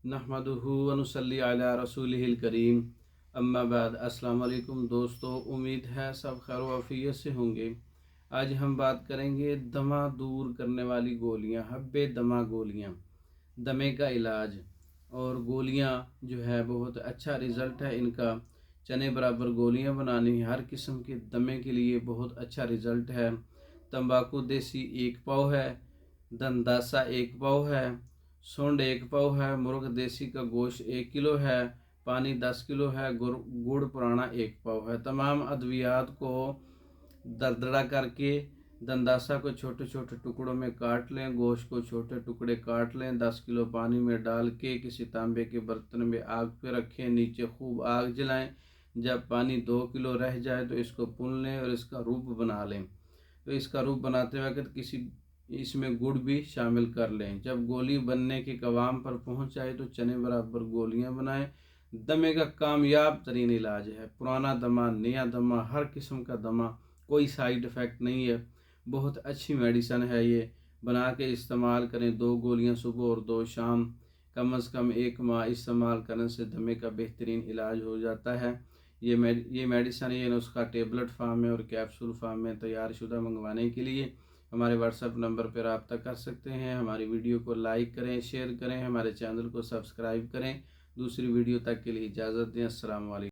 नहमदुहु व नुसल्ली अला रसूलिहिल करीम। अम्मा बाद। अस्सलाम वालेकुम दोस्तों, उम्मीद है सब खैर वाफियत से होंगे। आज हम बात करेंगे दमा दूर करने वाली गोलियां, हब्बे दमा गोलियां, दमे का इलाज। और गोलियां जो है बहुत अच्छा रिज़ल्ट है इनका। चने बराबर गोलियां बनानी, हर किस्म के दमे के लिए बहुत अच्छा रिज़ल्ट है। तंबाकू देसी 1 पाव है, दंदासा 1 पाव है, सूंड 1 पाव है, मुर्ग देसी का गोश्त 1 किलो है, पानी 10 किलो है, गुड़ पुराना 1 पाव है। तमाम अद्वियात को दरदरा करके दंदासा को छोटे छोटे टुकड़ों में काट लें, गोश्त को छोटे टुकड़े काट लें, 10 किलो पानी में डाल के किसी तांबे के बर्तन में आग पे रखें, नीचे खूब आग जलाएं। जब पानी 2 किलो रह जाए तो इसको भून लें और इसका रूप बना लें। तो इसका रूप बनाते वक्त इसमें गुड़ भी शामिल कर लें। जब गोली बनने के कवाम पर पहुंच जाए तो चने बराबर गोलियां बनाएं। दमे का कामयाब तरीन इलाज है। पुराना दमा, नया दमा, हर किस्म का दमा, कोई साइड इफ़ेक्ट नहीं है। बहुत अच्छी मेडिसन है ये। बना के इस्तेमाल करें। 2 गोलियां सुबह और 2 शाम, कम अज़ कम 1 माह इस्तेमाल करने से दमे का बेहतरीन इलाज हो जाता है। ये मेडिसन, ये नुस्खा टेबलेट फार्म में और कैप्सूल फार्म में तैयार शुदा मंगवाने के लिए हमारे व्हाट्सएप नंबर पर रब्ता कर सकते हैं। हमारी वीडियो को लाइक करें, शेयर करें, हमारे चैनल को सब्सक्राइब करें। दूसरी वीडियो तक के लिए इजाज़त दें। अस्सलाम वालेकुम।